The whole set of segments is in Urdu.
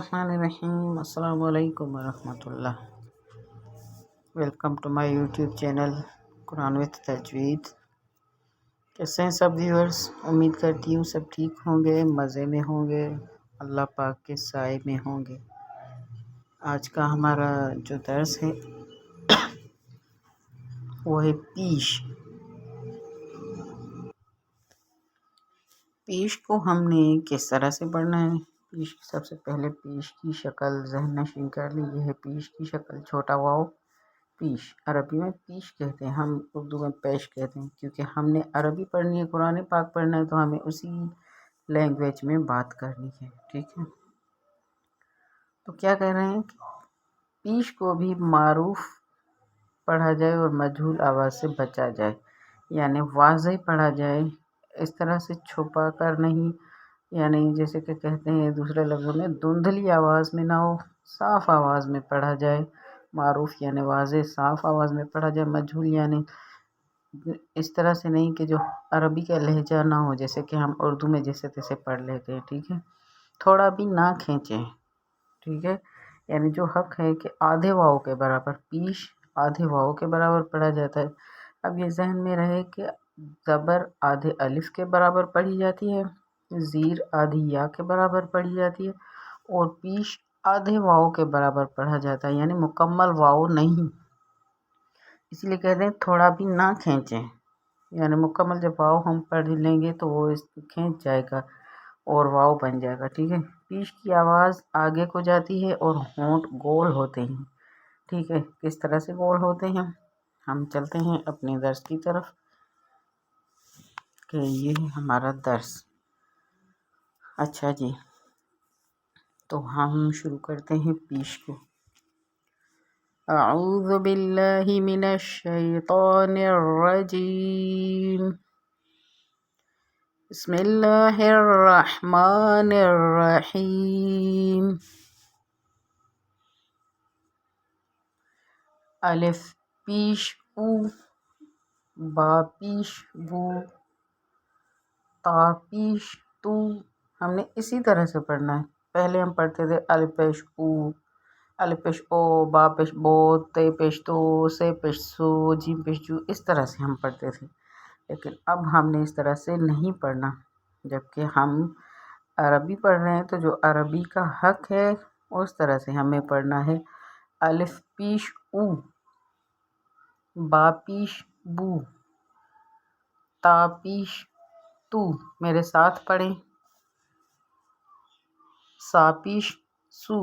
الرحمن الرحیم۔ السلام علیکم ورحمۃ اللہ۔ Welcome to my YouTube channel قرآن وتھ تجوید۔ کیسے ہیں سب ویورز؟ امید کرتی ہوں سب ٹھیک ہوں گے، مزے میں ہوں گے، اللہ پاک کے سائے میں ہوں گے۔ آج کا ہمارا جو درس ہے وہ ہے پیش۔ پیش کو ہم نے کس طرح سے پڑھنا ہے؟ پیش سب سے پہلے پیش کی شکل ذہن نشین کر لی۔ یہ ہے پیش کی شکل، چھوٹا واو پیش۔ عربی میں پیش کہتے ہیں، ہم اردو میں پیش کہتے ہیں، کیونکہ ہم نے عربی پڑھنی ہے، قرآن پاک پڑھنا ہے، تو ہمیں اسی لینگویج میں بات کرنی ہے، ٹھیک ہے؟ تو کیا کہہ رہے ہیں کہ پیش کو بھی معروف پڑھا جائے اور مجہول آواز سے بچا جائے، یعنی واضح پڑھا جائے، اس طرح سے چھپا کر نہیں، یعنی جیسے کہ کہتے ہیں دوسرے لفظوں میں دھندلی آواز میں نہ ہو، صاف آواز میں پڑھا جائے۔ معروف یعنی واضح صاف آواز میں پڑھا جائے، مجہول یعنی اس طرح سے نہیں کہ جو عربی کا لہجہ نہ ہو، جیسے کہ ہم اردو میں جیسے تیسے پڑھ لیتے ہیں، ٹھیک ہے؟ تھوڑا بھی نہ کھینچیں، ٹھیک ہے؟ یعنی جو حق ہے کہ آدھے واؤ کے برابر، پیش آدھے واؤ کے برابر پڑھا جاتا ہے۔ اب یہ ذہن میں رہے کہ زبر آدھے الف کے برابر پڑھی جاتی ہے، زیر آدھی یا کے برابر پڑھی جاتی ہے، اور پیش آدھے واؤ کے برابر پڑھا جاتا ہے، یعنی مکمل واؤ نہیں۔ اس لیے کہتے ہیں تھوڑا بھی نہ کھینچیں، یعنی مکمل جب واؤ ہم پڑھ لیں گے تو وہ کھینچ جائے گا اور واؤ بن جائے گا، ٹھیک ہے؟ پیش کی آواز آگے کو جاتی ہے اور ہونٹ گول ہوتے ہیں، ٹھیک ہے؟ کس طرح سے گول ہوتے ہیں؟ ہم چلتے ہیں اپنے درس کی طرف کہ یہ ہے ہمارا درس۔ اچھا جی، تو ہم شروع کرتے ہیں پیش کو۔ اعوذ باللہ من الشیطان الرجیم، بسم اللہ الرحمن الرحیم۔ الف پیش او، با پیش بو، تا پیش تو۔ ہم نے اسی طرح سے پڑھنا ہے۔ پہلے ہم پڑھتے تھے الف پیش او، الف پیش او، با پیش بو، تے پیش تو، سے پیش سو، جیم پیش جو، اس طرح سے ہم پڑھتے تھے۔ لیکن اب ہم نے اس طرح سے نہیں پڑھنا، جبکہ ہم عربی پڑھ رہے ہیں تو جو عربی کا حق ہے اس طرح سے ہمیں پڑھنا ہے۔ الف پیش او، با پیش بو، تا پیش تو، میرے ساتھ پڑھیں، سا پیش سو،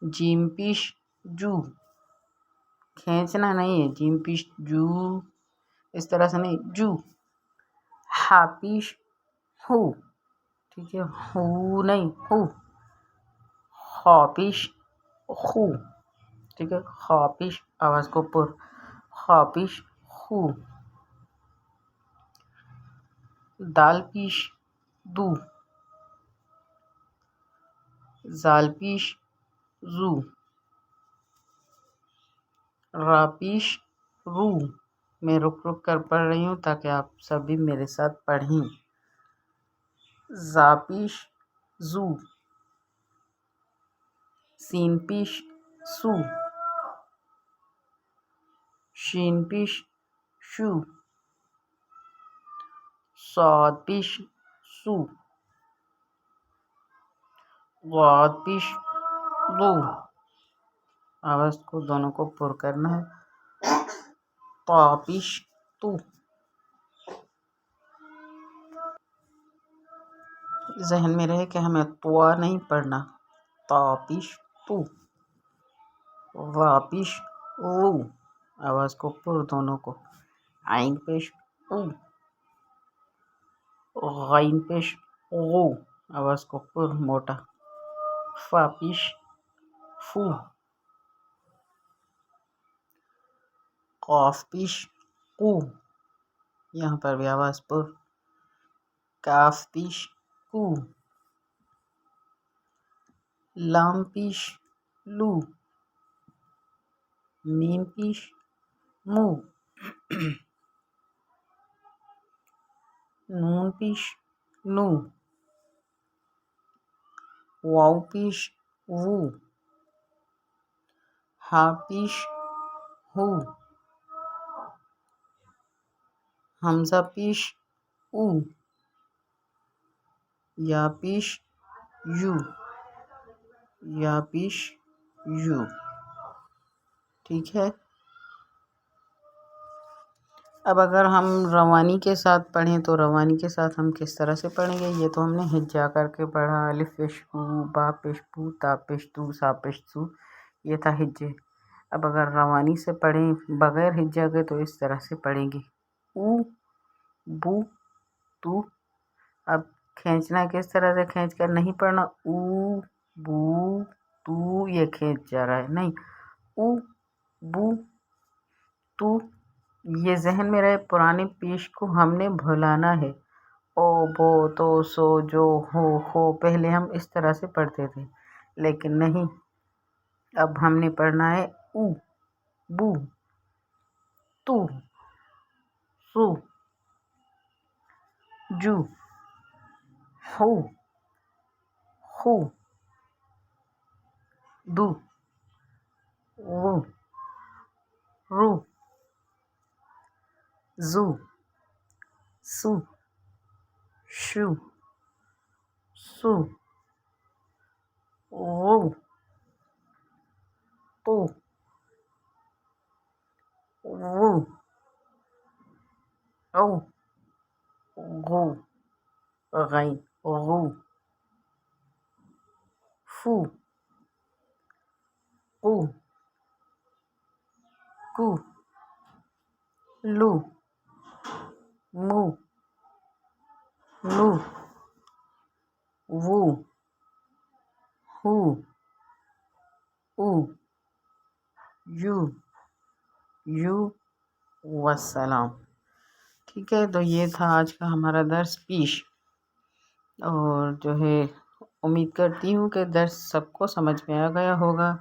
جیم پیش جو، کھینچنا نہیں ہے، جیم پیش جو، اس طرح سے نہیں، جو۔ ہا پیش ہو، ٹھیک ہے؟ ہو نہیں، ہو۔ خا پیش خو، ٹھیک ہے؟ خا پیش آواز کو پر، خا پیش خو۔ دال پیش دو، زال پیش زو، را پیش رو۔ میں رک رک کر پڑھ رہی ہوں تاکہ آپ سبھی میرے ساتھ پڑھیں۔ زا پیش زو، سین پیش سو، شین پیش شو، صاد پیش سو، غاد پیش دو۔ آواز کو دونوں کو پر کرنا ہے۔ طا پیش تو، ذہن میں رہے کہ ہمیں طوا نہیں پڑھنا، طا پیش تو۔ وا پیش رو، آواز کو پر دونوں کو۔ عین پیش او، غین پیش غو، آواز کو پر موٹا۔ فا پیش فو، قاف پیش قو، یہاں پر بھی آواز پر۔ کاف پیش کو، لام پیش لو، میم پیش مو، نون پیش نو، واو پیش وو، ہا پیش ہو، حمزہ پیش او، یا پیش یو، یا پیش یو. ٹھیک ہے. اب اگر ہم روانی کے ساتھ پڑھیں تو روانی کے ساتھ ہم کس طرح سے پڑھیں گے؟ یہ تو ہم نے ہجا کر کے پڑھا، الف پیش او، با پیش بو، تا پیش تو، سا پیش سو، یہ تھا ہجے. اب اگر روانی سے پڑھیں بغیر ہجا کے تو اس طرح سے پڑھیں گے، او بو تو. اب کھینچنا کس طرح سے کھینچ کر نہیں پڑھنا، او بو تو یہ کھینچ جا رہا ہے، نہیں، او بو تو. یہ ذہن میں رہے پرانے پیش کو ہم نے بھلانا ہے. او بو تو سو جو ہو پہلے ہم اس طرح سے پڑھتے تھے، لیکن نہیں، اب ہم نے پڑھنا ہے او بو تو سو جو ہو خو دو وہ رو زو سو شو سو غو تو غو او غو غین غو فو قو کو لو مو نو وو ہو او یو یو والسلام. ٹھیک ہے. تو یہ تھا آج کا ہمارا درس پیش، اور جو ہے امید کرتی ہوں کہ درس سب کو سمجھ میں آ گیا ہوگا.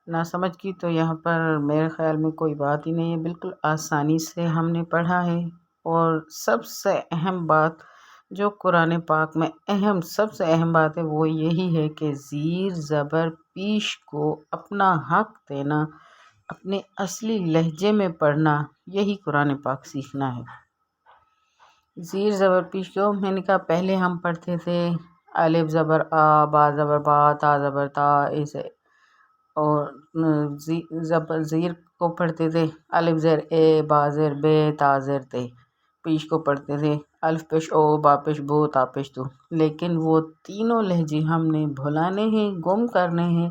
نہ سمجھ کی تو یہاں پر میرے خیال میں کوئی بات ہی نہیں ہے، بالکل آسانی سے ہم نے پڑھا ہے. اور سب سے اہم بات جو قرآن پاک میں سب سے اہم بات ہے وہ یہی ہے کہ زیر زبر پیش کو اپنا حق دینا، اپنے اصلی لہجے میں پڑھنا، یہی قرآن پاک سیکھنا ہے. زیر زبر پیش کو میں نے کہا پہلے ہم پڑھتے تھے الف زبر آ، با زبر با، تا زبر تا، ایسے. اور زیر کو پڑھتے تھے الف زیر اے، با زیر بے، تا زیر تے. پیش کو پڑھتے تھے الف پیش او، با پیش بو، تا پیش تو. لیکن وہ تینوں لہجے ہم نے بھلانے ہیں، گم کرنے ہیں.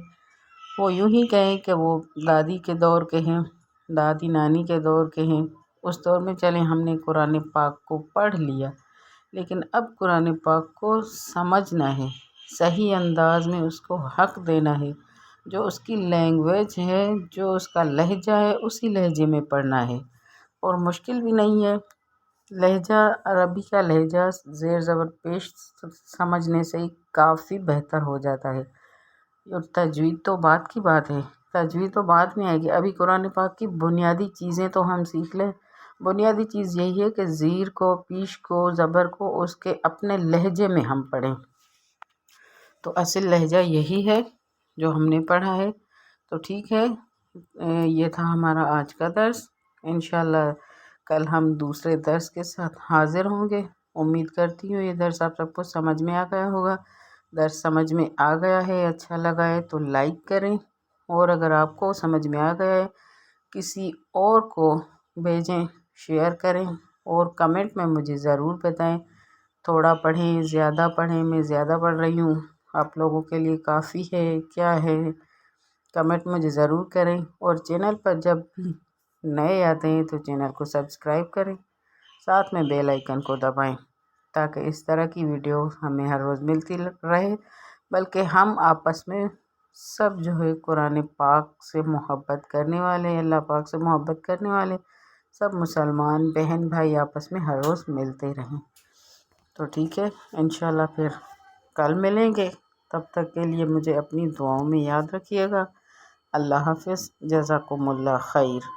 وہ یوں ہی کہیں کہ وہ دادی کے دور کے ہیں، دادی نانی کے دور کے ہیں. اس دور میں چلے ہم نے قرآن پاک کو پڑھ لیا، لیکن اب قرآن پاک کو سمجھنا ہے، صحیح انداز میں اس کو حق دینا ہے. جو اس کی لینگویج ہے، جو اس کا لہجہ ہے، اسی لہجے میں پڑھنا ہے. اور مشکل بھی نہیں ہے. لہجہ عربی کا لہجہ زیر زبر پیش سمجھنے سے ہی کافی بہتر ہو جاتا ہے. اور تجوید تو بات کی بات ہے، تجوید تو بعد میں آئے گی. ابھی قرآن پاک کی بنیادی چیزیں تو ہم سیکھ لیں. بنیادی چیز یہی ہے کہ زیر کو، پیش کو، زبر کو اس کے اپنے لہجے میں ہم پڑھیں. تو اصل لہجہ یہی ہے جو ہم نے پڑھا ہے. تو ٹھیک ہے، یہ تھا ہمارا آج کا درس. انشاءاللہ کل ہم دوسرے درس کے ساتھ حاضر ہوں گے. امید کرتی ہوں یہ درس آپ سب کو سمجھ میں آ گیا ہوگا. درس سمجھ میں آ گیا ہے، اچھا لگا ہے تو لائک کریں، اور اگر آپ کو سمجھ میں آ گیا ہے کسی اور کو بھیجیں، شیئر کریں، اور کمنٹ میں مجھے ضرور بتائیں. تھوڑا پڑھیں زیادہ پڑھیں، میں زیادہ پڑھ رہی ہوں، آپ لوگوں کے لیے کافی ہے کیا ہے؟ کمنٹ مجھے ضرور کریں. اور چینل پر جب بھی نئے آتے ہیں تو چینل کو سبسکرائب کریں، ساتھ میں بیل آئیکن کو دبائیں، تاکہ اس طرح کی ویڈیو ہمیں ہر روز ملتی رہے. بلکہ ہم آپس میں سب جو ہے قرآن پاک سے محبت کرنے والے، اللہ پاک سے محبت کرنے والے سب مسلمان بہن بھائی آپس میں ہر روز ملتے رہیں. تو ٹھیک ہے، انشاءاللہ پھر کل ملیں گے. تب تک کے لیے مجھے اپنی دعاؤں میں یاد رکھیے گا. اللہ حافظ. جزاکم اللہ خیر.